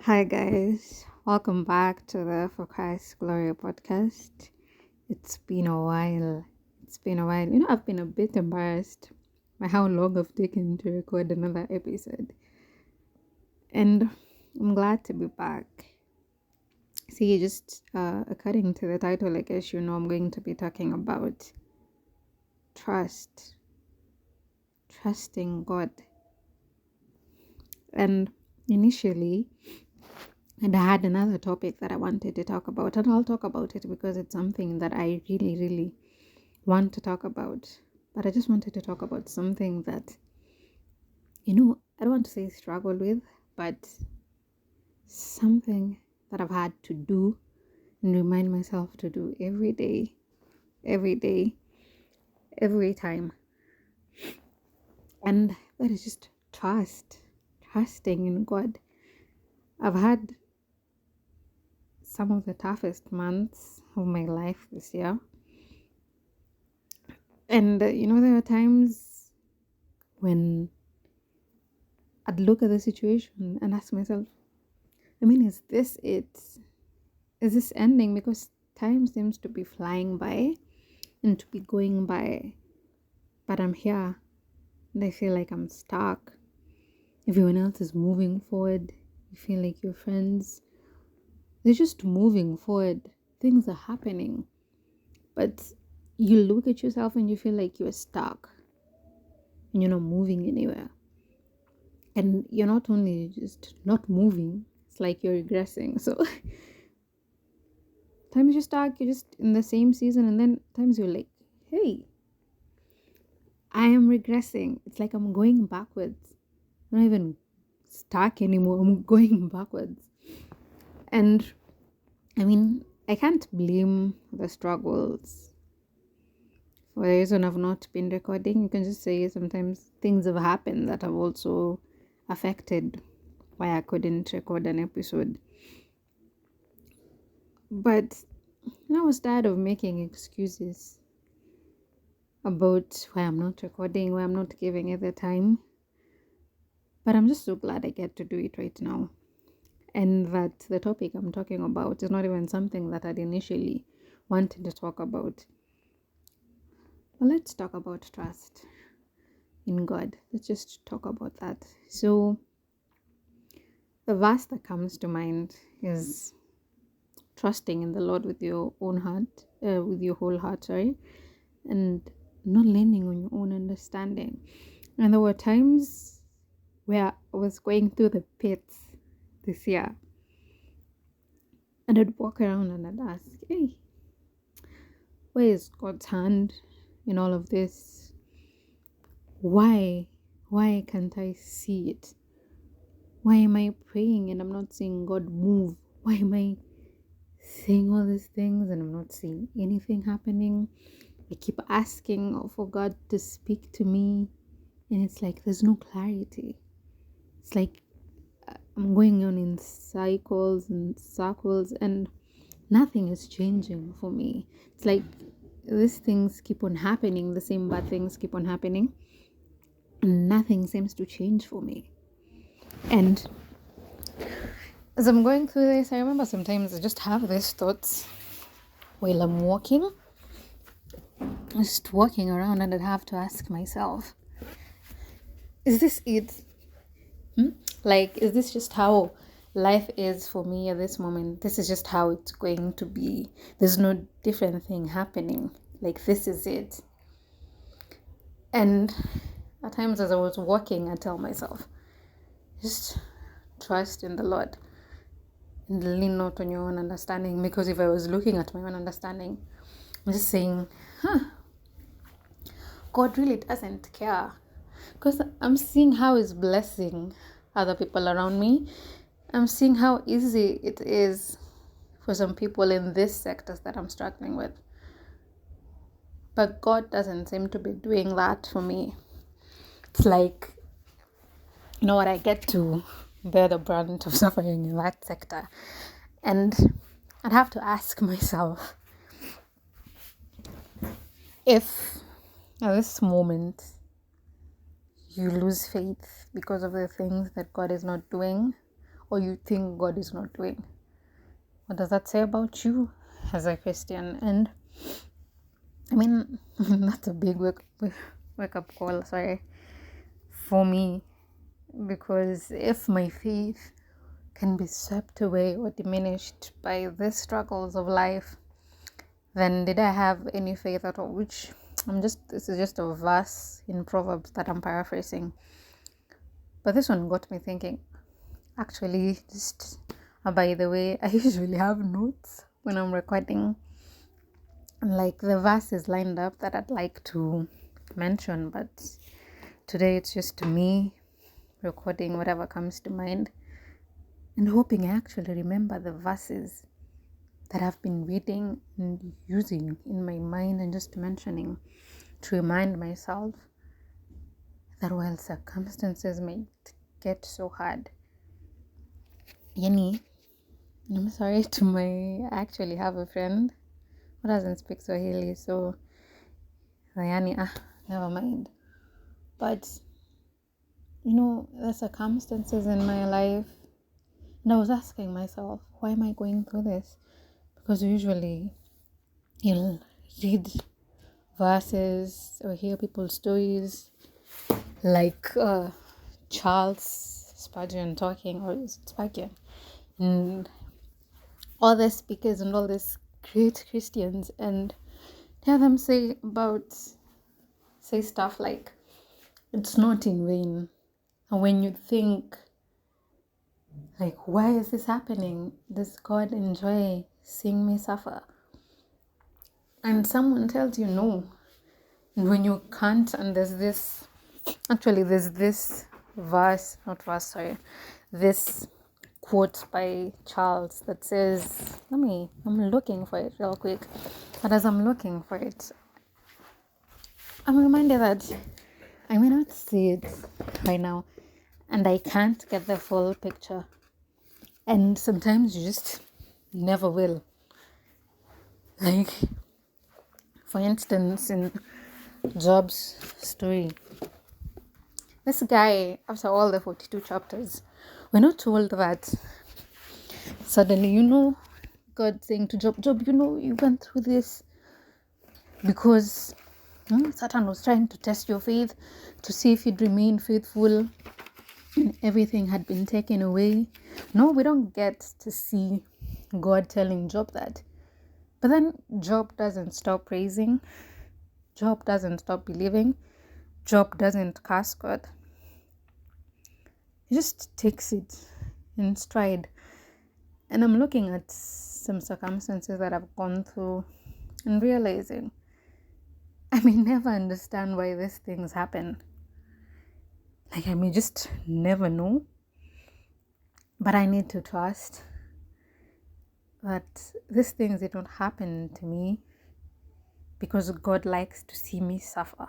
Hi, guys. Welcome back to the For Christ Glory podcast. It's been a while. It's been a while. I've been a bit embarrassed by how long I've taken to record another episode. And I'm glad to be back. See, just according to the title, I guess I'm going to be talking about trust, trusting God. And initially, and I had another topic that I wanted to talk about, and I'll talk about it because it's something that I really, really want to talk about. But I just wanted to talk about something that, I don't want to say struggle with, but something that I've had to do and remind myself to do every day, every time. And that is just trusting in God. I've had some of the toughest months of my life this year. And, there are times when I'd look at the situation and ask myself, is this it? Is this ending? Because time seems to be flying by and to be going by. But I'm here and I feel like I'm stuck. Everyone else is moving forward. You feel like your friends, they're just moving forward. Things are happening. But you look at yourself and you feel like you're stuck and you're not moving anywhere. And you're not only just not moving, it's like you're regressing. So times you're stuck, you're just in the same season, and then times you're like, hey, I am regressing. It's like I'm going backwards. I'm not even stuck anymore. I'm going backwards. And I can't blame the struggles for the reason I've not been recording. You can just say sometimes things have happened that have also affected why I couldn't record an episode. But I was tired of making excuses about why I'm not recording, why I'm not giving it the time. But I'm just so glad I get to do it right now. And that the topic I'm talking about is not even something that I'd initially wanted to talk about. Well, let's talk about trust in God. Let's just talk about that. So, the verse that comes to mind is trusting in the Lord with your own heart, with your whole heart, and not leaning on your own understanding. And there were times where I was going through the pits this year, and I'd walk around and I'd ask, hey, where is God's hand in all of this? Why? Why can't I see it? Why am I praying and I'm not seeing God move? Why am I saying all these things and I'm not seeing anything happening? I keep asking for God to speak to me, and it's like there's no clarity. It's like I'm going on in cycles and circles, and nothing is changing for me. It's like these things keep on happening, the same bad things keep on happening, and nothing seems to change for me. And as I'm going through this, I remember sometimes I just have these thoughts while I'm walking, just walking around, and I'd have to ask myself, is this it? Like, is this just how life is for me at this moment? This is just how it's going to be. There's no different thing happening. Like, this is it. And at times as I was walking, I tell myself, just trust in the Lord and lean not on your own understanding. Because if I was looking at my own understanding, I'm just saying, God really doesn't care. Because I'm seeing how He's blessing other people around me. I'm seeing how easy it is for some people in these sectors that I'm struggling with. But God doesn't seem to be doing that for me. It's like, I get to bear the brunt of suffering in that sector. And I'd have to ask myself, if at this moment you lose faith because of the things that God is not doing, or you think God is not doing. What does that say about you as a Christian? And I mean, that's a big wake up call, sorry, for me, because if my faith can be swept away or diminished by the struggles of life, then did I have any faith at all? Which this is just a verse in Proverbs that I'm paraphrasing. But this one got me thinking. Actually, just by the way, I usually have notes when I'm recording, like the verses lined up that I'd like to mention, but today it's just me recording whatever comes to mind and hoping I actually remember the verses that I've been reading and using in my mind and just mentioning to remind myself that while circumstances may get so hard, Yani, I'm sorry I actually have a friend who doesn't speak Swahili, so yani, never mind. But the circumstances in my life, and I was asking myself, why am I going through this? Because usually you'll read verses or hear people's stories like Charles Spurgeon talking, or Spurgeon, and all the speakers and all these great Christians, and hear them say stuff like, it's not in vain. And when you think, like, why is this happening? Does God enjoy seeing me suffer? And someone tells you no. And when you can't, and there's this this quote by Charles that says, I'm looking for it real quick. But as I'm looking for it, I'm reminded that I may not see it right now, and I can't get the full picture. And sometimes you just never will. Like, for instance, in Job's story, this guy, after all the 42 chapters, we're not told that suddenly, God saying to Job, you went through this because Satan was trying to test your faith to see if you'd remain faithful, and everything had been taken away. No, we don't get to see God telling Job that. But then Job doesn't stop praising. Job doesn't stop believing. Job doesn't curse God. He just takes it in stride. And I'm looking at some circumstances that I've gone through and realizing I may never understand why these things happen. Like, I may just never know. But I need to trust that these things, they don't happen to me because God likes to see me suffer.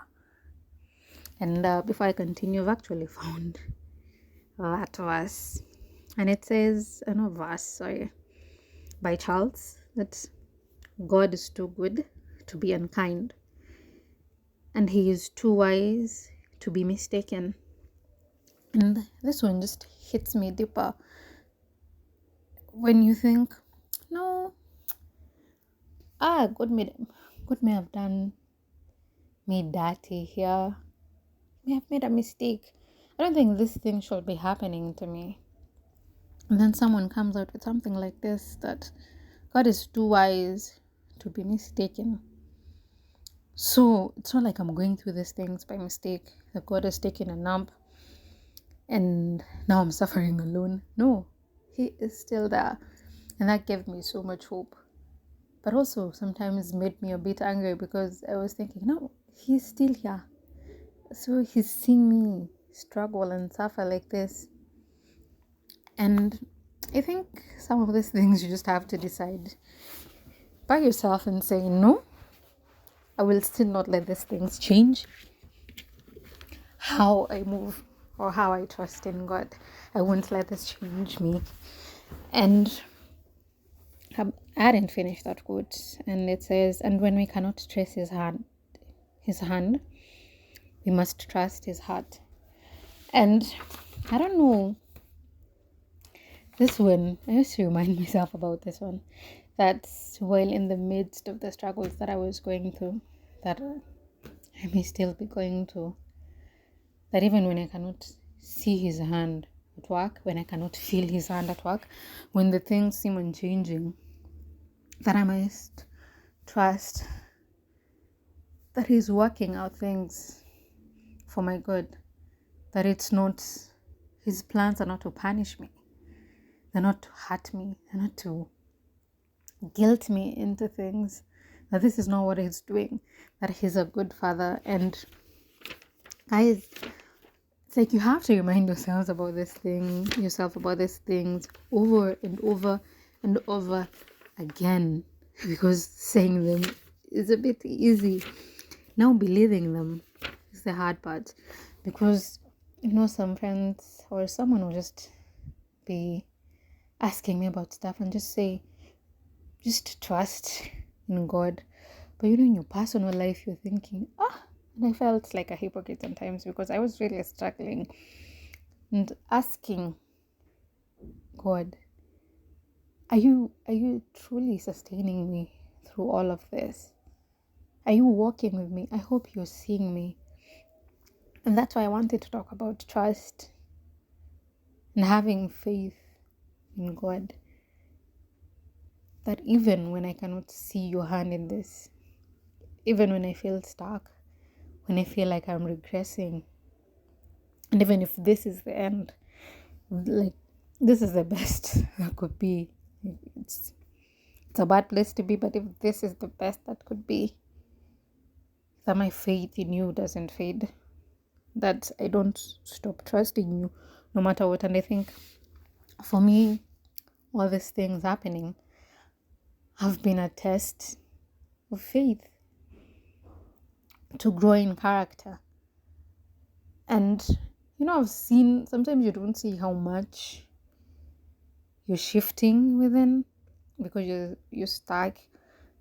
And before I continue, I've actually found that verse. And it says, by Charles, that God is too good to be unkind, and he is too wise to be mistaken. And this one just hits me deeper. When you think, no, God may have done me dirty here. May have made a mistake. I don't think this thing should be happening to me. And then someone comes out with something like this, that God is too wise to be mistaken. So it's not like I'm going through these things by mistake, that God has taken a nap and now I'm suffering alone. No, he is still there. And that gave me so much hope. But also sometimes made me a bit angry, because I was thinking, no, he's still here. So he's seeing me struggle and suffer like this. And I think some of these things you just have to decide by yourself and say, no, I will still not let these things change how I move or how I trust in God. I won't let this change me. And I hadn't finished that quote, and it says, and when we cannot trace his hand, we must trust his heart. And I don't know This one, I used to remind myself about this one. That while in the midst of the struggles that I was going through, that I may still be going through, that even when I cannot see his hand at work, when I cannot feel his hand at work, when the things seem unchanging, that I must trust that he's working out things for my good, that it's not, his plans are not to punish me, they're not to hurt me, they're not to guilt me into things, that this is not what he's doing, that he's a good father. And guys, it's like you have to remind yourself about these things over and over and over again, because saying them is a bit easy. Now believing them is the hard part, because some friends or someone will just be asking me about stuff and just trust in God. But in your personal life, you're thinking, and I felt like a hypocrite sometimes, because I was really struggling and asking God, are you truly sustaining me through all of this? Are you walking with me? I hope you're seeing me. And that's why I wanted to talk about trust and having faith in God. That even when I cannot see your hand in this, even when I feel stuck, when I feel like I'm regressing, and even if this is the end, like this is the best that could be. It's a bad place to be, but if this is the best that could be, that my faith in you doesn't fade, that I don't stop trusting you no matter what. And I think for me, all these things happening have been a test of faith to grow in character. And I've seen, sometimes you don't see how much you're shifting within, because you're stuck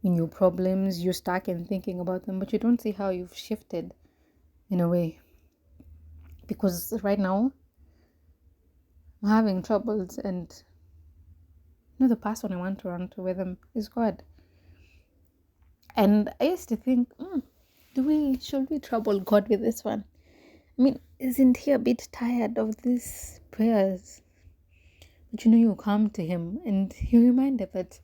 in your problems, you're stuck in thinking about them, but you don't see how you've shifted in a way. Because right now I'm having troubles, and the person I want to run to with them is God. And I used to think, should we trouble God with this one? I mean, isn't he a bit tired of these prayers? But you come to him and you're reminded that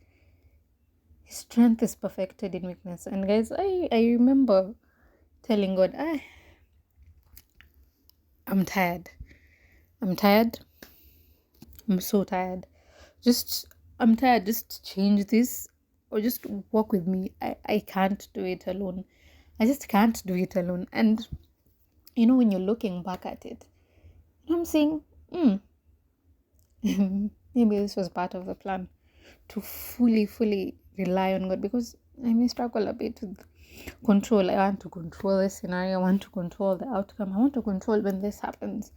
his strength is perfected in weakness. And guys, I remember telling God, I'm tired. I'm tired. I'm so tired. I'm tired. Just change this, or just walk with me. I can't do it alone. I just can't do it alone. And when you're looking back at it, I'm saying, maybe this was part of the plan, to fully rely on God, because I may struggle a bit with control. I want to control the scenario. I want to control the outcome. I want to control when this happens.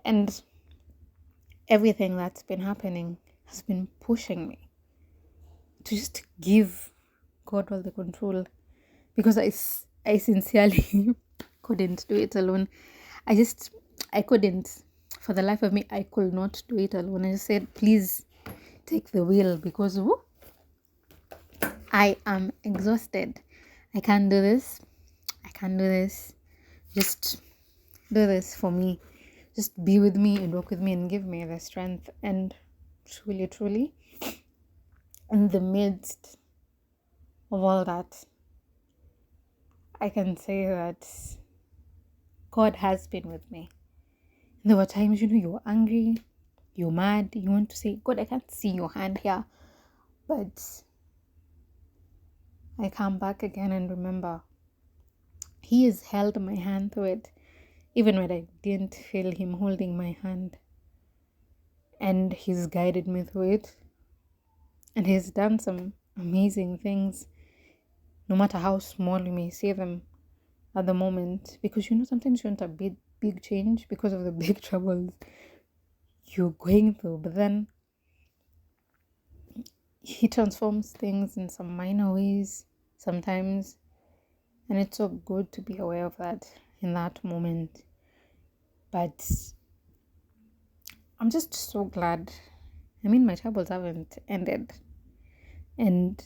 And everything that's been happening has been pushing me to just give God all the control, because I sincerely couldn't do it alone. I couldn't. For the life of me, I could not do it alone. I just said, please take the wheel, because I am exhausted. I can't do this. Just do this for me. Just be with me and walk with me and give me the strength. And truly, in the midst of all that, I can say that God has been with me. There were times, you're angry, you're mad, you want to say, God, I can't see your hand here. But I come back again and remember, he has held my hand through it, even when I didn't feel him holding my hand. And he's guided me through it. And he's done some amazing things, no matter how small you may see them at the moment. Because sometimes you want a big change because of the big troubles you're going through. But then he transforms things in some minor ways sometimes. And it's so good to be aware of that in that moment. But I'm just so glad I mean, my troubles haven't ended. And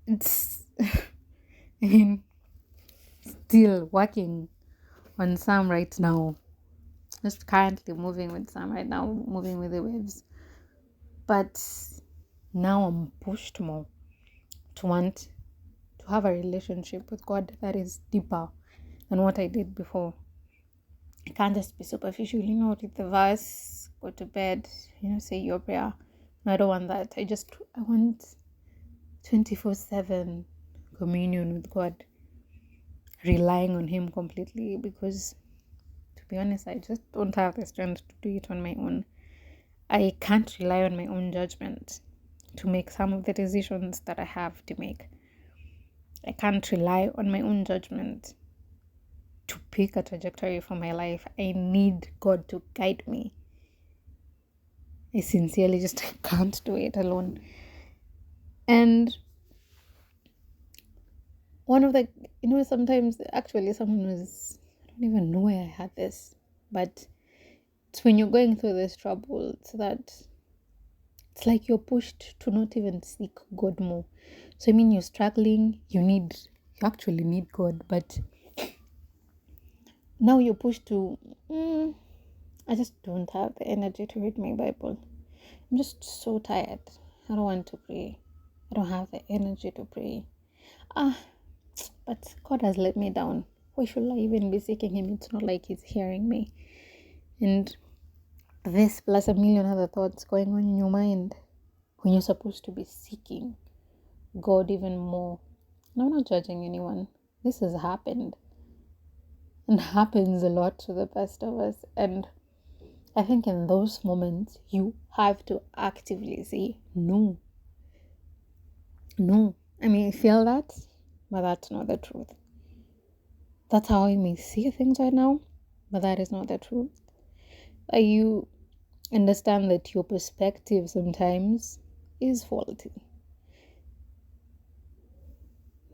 it's, I mean, still working on some right now. Just currently moving with some right now, moving with the waves. But now I'm pushed more to want to have a relationship with God that is deeper than what I did before. I can't just be superficial, read the verse, go to bed, say your prayer. No, I don't want that. I want 24/7 communion with God, relying on Him completely, because to be honest, I just don't have the strength to do it on my own. I can't rely on my own judgment to make some of the decisions that I have to make. I can't rely on my own judgment to pick a trajectory for my life. I need God to guide me. I sincerely just can't do it alone. And one of the, sometimes actually someone was, I don't even know where I had this, but it's when you're going through this trouble, it's like you're pushed to not even seek God more. So I mean, you're struggling, you actually need God, but now you're pushed to, I just don't have the energy to read my Bible. I'm just so tired. I don't want to pray. I don't have the energy to pray. But God has let me down. Why should I even be seeking Him? It's not like He's hearing me. And this plus a million other thoughts going on in your mind when you're supposed to be seeking God even more. And I'm not judging anyone. This has happened. And happens a lot to the best of us. And I think in those moments, you have to actively say no. No. I mean, I feel that, but that's not the truth. That's how I may see things right now, but that is not the truth. You understand that your perspective sometimes is faulty.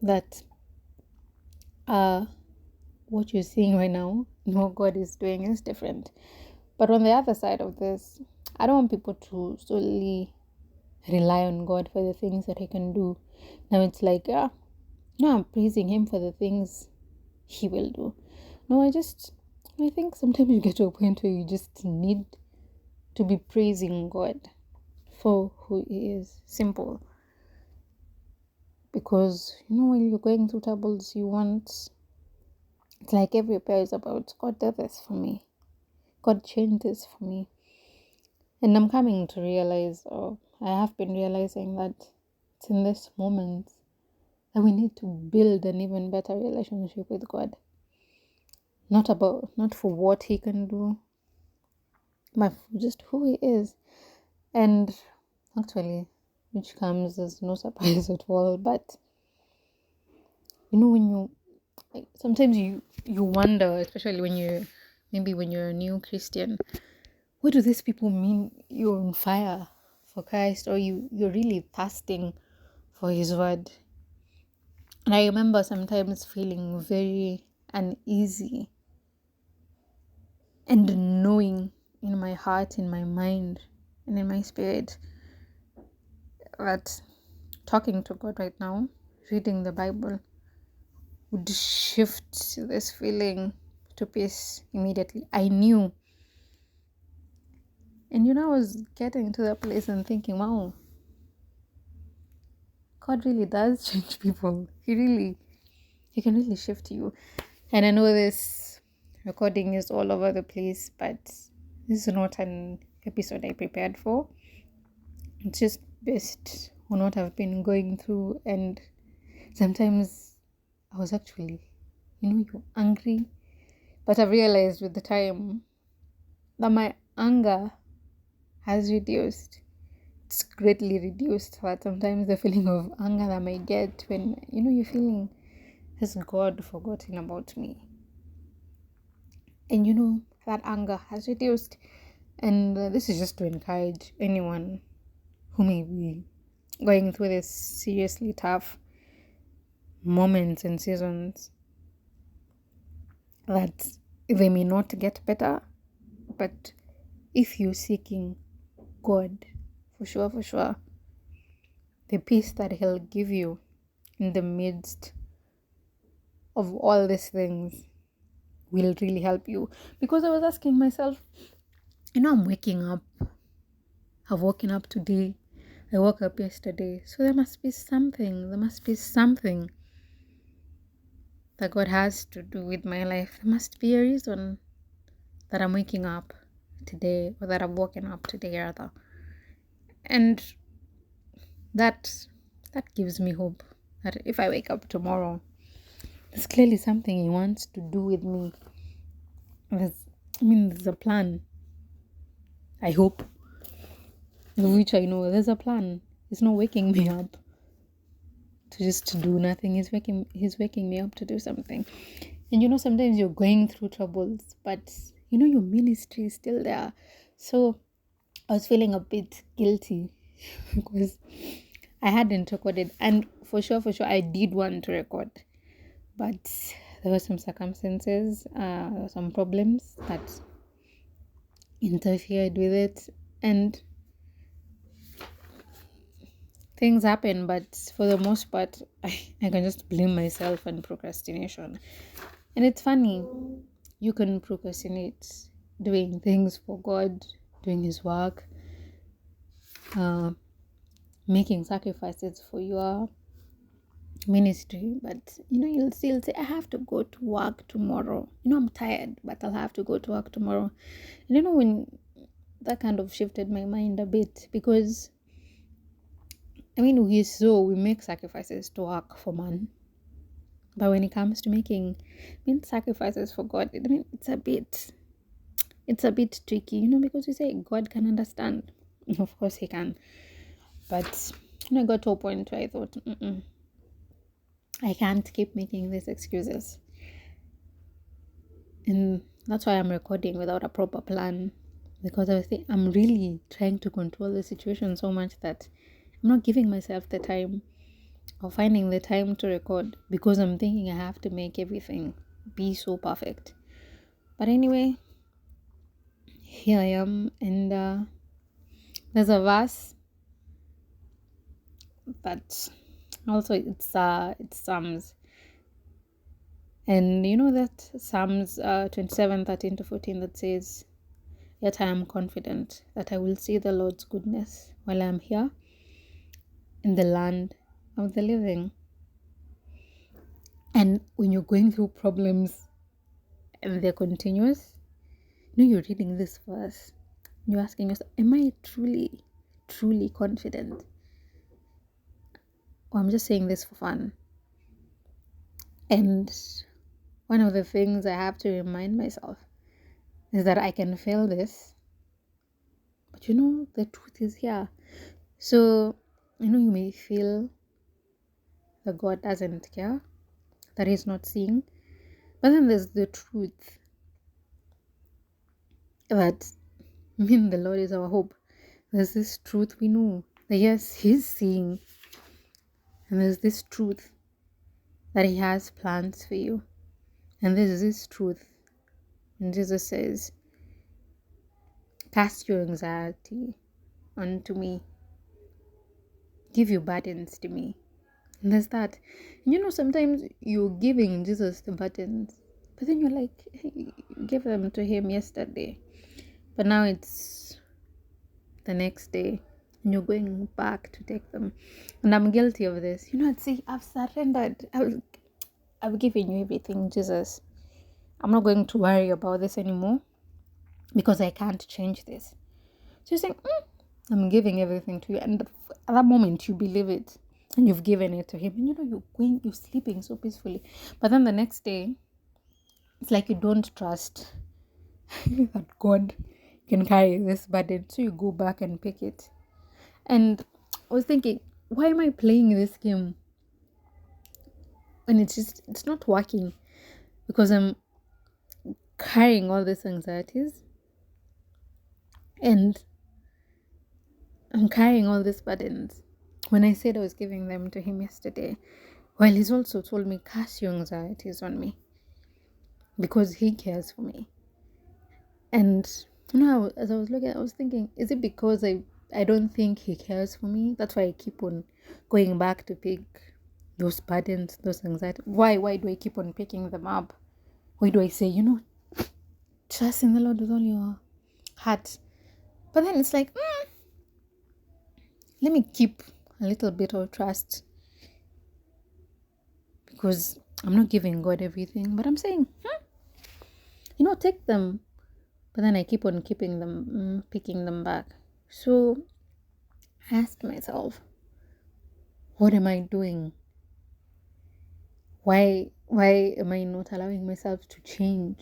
That what you're seeing right now, what God is doing is different. But on the other side of this, I don't want people to solely rely on God for the things that He can do. Now it's like, no, I'm praising Him for the things He will do. No, I think sometimes you get to a point where you just need to be praising God for who He is. Simple. Because, when you're going through troubles, it's like every prayer is about, God did this for me. God changed this for me. And I'm coming to realize, I have been realizing that it's in this moment that we need to build an even better relationship with God. Not for what He can do, but for just who He is. And actually, which comes as no surprise at all, but when sometimes you wonder, especially when you're a new Christian, what do these people mean you're on fire for Christ, or you're really thirsting for His word? And I remember sometimes feeling very uneasy and knowing in my heart, in my mind, and in my spirit that talking to God right now, reading the Bible, would shift this feeling to peace immediately. I knew. And I was getting to that place and thinking, wow, God really does change people. He can really shift you. And I know this recording is all over the place, but this is not an episode I prepared for. It's just based on what I've been going through. And sometimes I was actually, you're angry. But I've realized with the time that my anger has reduced. It's greatly reduced. But sometimes the feeling of anger that I might get when, you're feeling, has God forgotten about me? And that anger has reduced. And this is just to encourage anyone who may be going through this seriously tough moments and seasons, that they may not get better, but if you're seeking God for sure, for sure. The peace that He'll give you in the midst of all these things will really help you. Because I was asking myself, I'm waking up. I've woken up today. I woke up yesterday. So there must be something. There must be something that God has to do with my life. There must be a reason that I'm waking up today, or that I've woken up today, rather. And that gives me hope that if I wake up tomorrow, there's clearly something He wants to do with me. There's a plan. I hope. Which I know there's a plan. He's not waking me up to just do nothing. He's waking me up to do something. And sometimes you're going through troubles, but your ministry is still there. So I was feeling a bit guilty because I hadn't recorded, and for sure I did want to record, but there were some circumstances, some problems that interfered with it, and things happen. But for the most part, I can just blame myself and procrastination. And it's funny, you can procrastinate doing things for God, doing His work, making sacrifices for your ministry, but you'll still say, I have to go to work tomorrow. I'm tired, but I'll have to go to work tomorrow. And when that kind of shifted my mind a bit, because we make sacrifices to work for man, but when it comes to making sacrifices for God, it's a bit tricky, because we say God can understand. Of course He can, but I got to a point where I thought, I can't keep making these excuses. And that's why I'm recording without a proper plan, because I'm really trying to control the situation so much that I'm not giving myself the time or finding the time to record, because I'm thinking I have to make everything be so perfect. But anyway, here I am, and there's a verse, but also it's Psalms, and that Psalms 27:13-14 that says, "Yet I am confident that I will see the Lord's goodness while I am here in the land of the living." And when you're going through problems and they're continuous, you're reading this verse, you're asking yourself, am I truly, truly confident? Or I'm just saying this for fun? And one of the things I have to remind myself is that I can fail this, but the truth is here. So, you may feel that God doesn't care, that He's not seeing, but then there's the truth that the Lord is our hope. There's this truth we know that yes, He's seeing, and there's this truth that He has plans for you, and there's this truth, and Jesus says, cast your anxiety onto me, give your burdens to me. And there's that. And sometimes you're giving Jesus the burdens, but then you're like, hey, you gave them to Him yesterday, but now it's the next day and you're going back to take them. And I'm guilty of this. I'd say, I've surrendered. I've given you everything, Jesus. I'm not going to worry about this anymore because I can't change this. So you're saying, I'm giving everything to you. And at that moment, you believe it. And you've given it to Him. And you're sleeping so peacefully. But then the next day, it's like you don't trust that God can carry this burden. So you go back and pick it. And I was thinking, why am I playing this game? And it's not working, because I'm carrying all these anxieties and I'm carrying all these burdens. When I said I was giving them to Him yesterday, well, He's also told me, cast your anxieties on me, because He cares for me. And as I was looking, I was thinking, is it because I I don't think he cares for me. That's why I keep on going back to pick those burdens, those anxiety. Why do I keep on picking them up? Why do I say, trust in the Lord with all your heart? But then it's like, let me keep a little bit of trust, because I'm not giving God everything, but I'm saying, take them. But then I keep on keeping them, picking them back. So I asked myself, what am I doing? Why am I not allowing myself to change?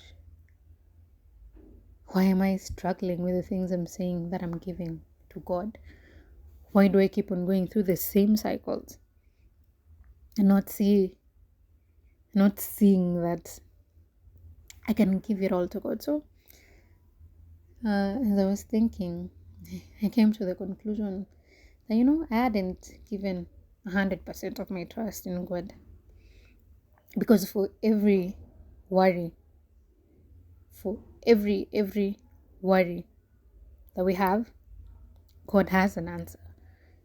Why am I struggling with the things I'm saying that I'm giving to God? Why do I keep on going through the same cycles and not seeing that I can give it all to God? So as I was thinking, I came to the conclusion that I hadn't given 100% of my trust in God, because for every worry, for every worry that we have, God has an answer.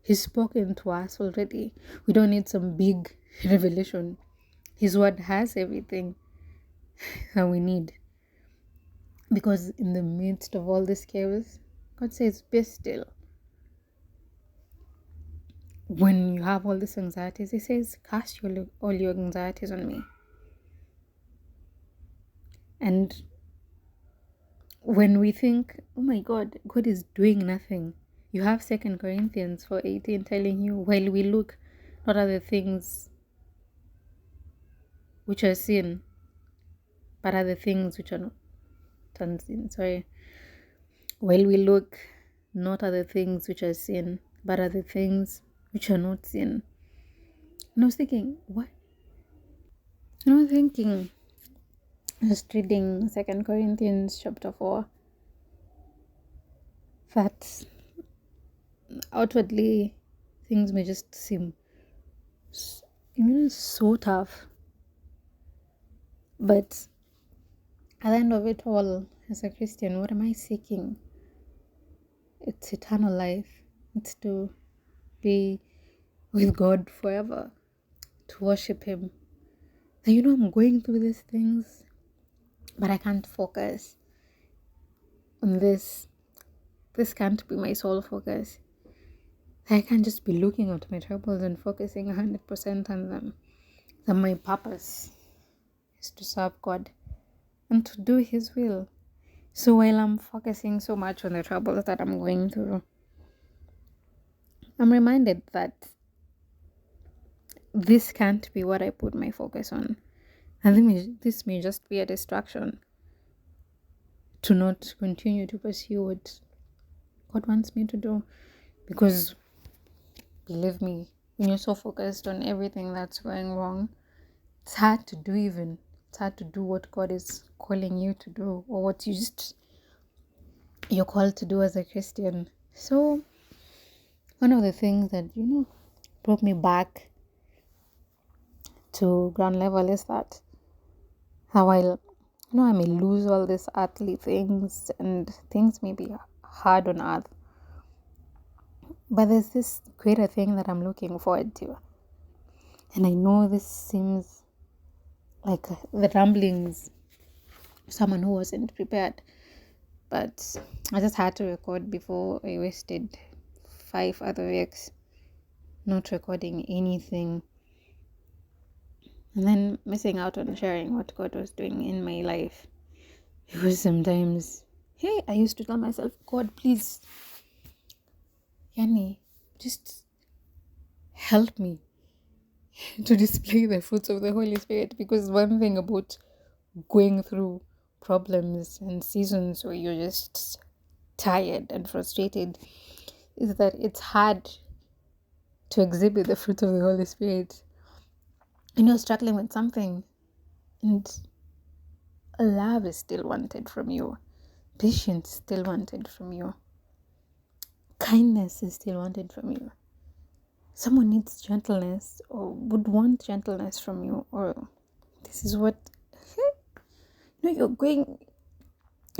He's spoken to us already. We don't need some big revelation. His word has everything that we need. Because in the midst of all this chaos, God says, be still. When you have all these anxieties, He says, cast all your anxieties on me. And when we think, oh my God, God is doing nothing, you have 2 Corinthians 4:18 telling you, while we look not at the things which are seen, but at the things which are not unseen. While we look not at the things which are seen, but at the things which are not seen. And I was thinking, what? And I was thinking, just reading 2 Corinthians chapter 4, that outwardly things may just seem so tough, but at the end of it all, as a Christian, what am I seeking? It's eternal life. It's to be with God forever, to worship Him. And I'm going through these things, but I can't focus on this. This can't be my sole focus. I can't just be looking at my troubles and focusing 100% on them. That my purpose is to serve God and to do His will. So while I'm focusing so much on the troubles that I'm going through, I'm reminded that this can't be what I put my focus on. And this may just be a distraction to not continue to pursue what God wants me to do. Because, believe me, when you're so focused on everything that's going wrong, it's hard to do what God is calling you to do, or what you're called to do as a Christian. So one of the things that brought me back to ground level is that how I may lose all these earthly things, and things may be hard on earth, but there's this greater thing that I'm looking forward to. And I know this seems like the ramblings of someone who wasn't prepared, but I just had to record before I wasted 5 other weeks not recording anything, and then missing out on sharing what God was doing in my life. Because sometimes, I used to tell myself, God, please, Yani, just help me to display the fruits of the Holy Spirit. Because one thing about going through problems and seasons where you're just tired and frustrated is that it's hard to exhibit the fruit of the Holy Spirit. And you're struggling with something, and love is still wanted from you, patience is still wanted from you, kindness is still wanted from you. Someone needs gentleness, or would want gentleness from you, or this is what you're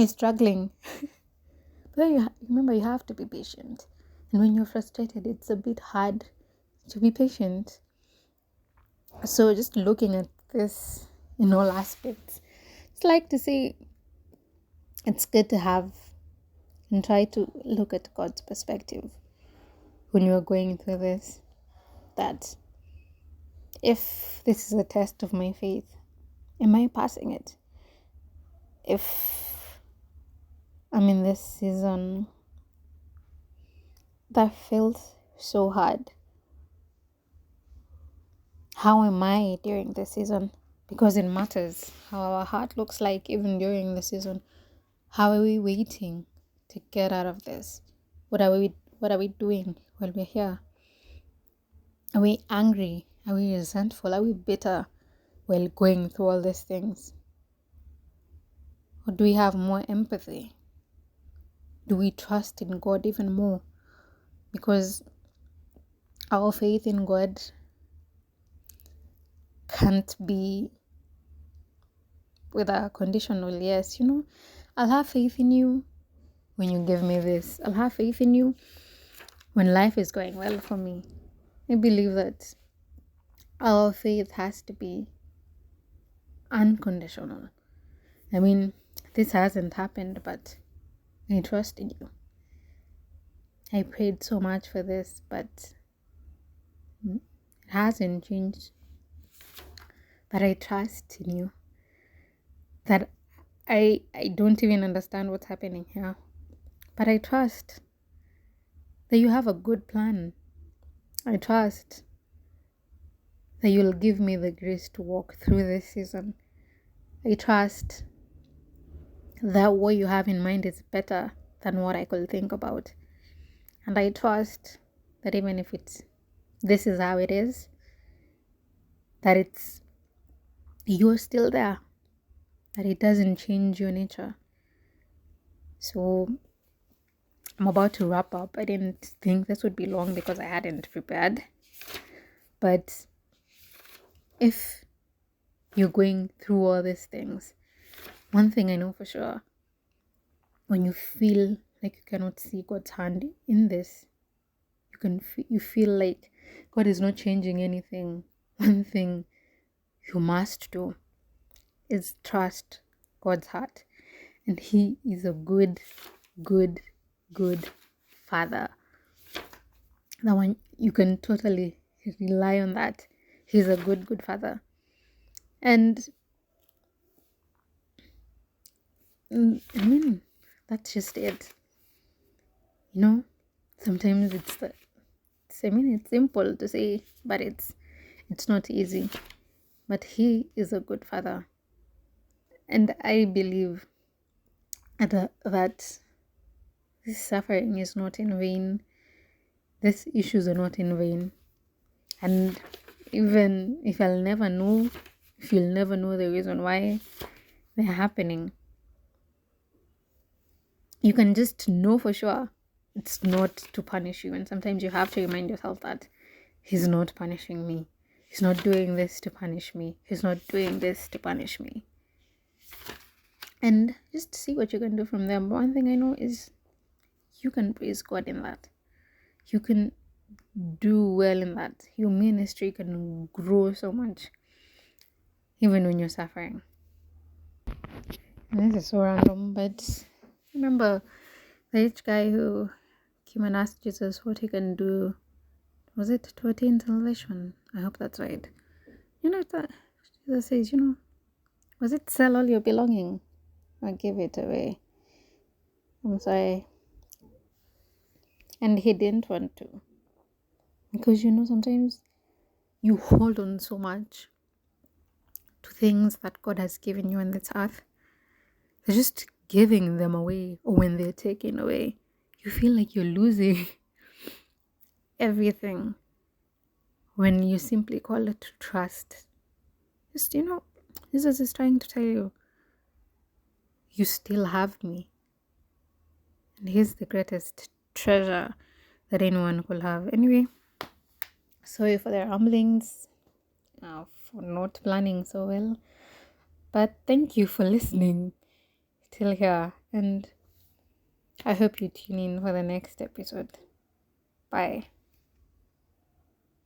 struggling. But then remember, you have to be patient. And when you're frustrated, it's a bit hard to be patient. So just looking at this in all aspects, it's like to say it's good to have and try to look at God's perspective when you're going through this. That if this is a test of my faith, am I passing it? If I'm in this season that feels so hard, how am I during this season? Because it matters how our heart looks like even during the season. How are we waiting to get out of this? What are we doing while we're here? Are we angry? Are we resentful? Are we bitter while going through all these things? Or do we have more empathy? Do we trust in God even more? Because our faith in God can't be with a conditional yes. I'll have faith in you when you give me this. I'll have faith in you when life is going well for me. I believe that our faith has to be unconditional. I mean, this hasn't happened, but I trust in you. I prayed so much for this, but it hasn't changed. But I trust in you. That I don't even understand what's happening here. But I trust that you have a good plan. I trust that you'll give me the grace to walk through this season. I trust that what you have in mind is better than what I could think about. And I trust that even if this is how it is, that you're still there, that it doesn't change your nature. So I'm about to wrap up. I didn't think this would be long because I hadn't prepared. But if you're going through all these things, one thing I know for sure, when you feel like you cannot see God's hand in this, you feel like God is not changing anything. One thing you must do is trust God's heart. And He is a good, good, good Father. That one, you can totally rely on that. He's a good, good Father. And I mean, that's just it. Sometimes it's simple to say, but it's not easy. But He is a good Father. And I believe that this suffering is not in vain. These issues are not in vain. And even if you'll never know the reason why they're happening, you can just know for sure it's not to punish you. And sometimes you have to remind yourself that He's not punishing me. He's not doing this to punish me. He's not doing this to punish me. And just see what you can do from there. One thing I know is you can praise God in that. You can do well in that. Your ministry can grow so much, even when you're suffering. And this is so random, but remember the rich guy who came and asked Jesus what he can do. Was it to attain salvation? I hope that's right. That Jesus says, was it sell all your belonging or give it away? I'm sorry. And he didn't want to. Because sometimes you hold on so much to things that God has given you on this earth. They're just giving them away, or when they're taken away, you feel like you're losing everything. When you simply call it trust. Just, Jesus is trying to tell you, you still have me. And He's the greatest treasure that anyone could have. Anyway, sorry for the ramblings, for not planning so well. But thank you for listening till here. And I hope you tune in for the next episode. Bye.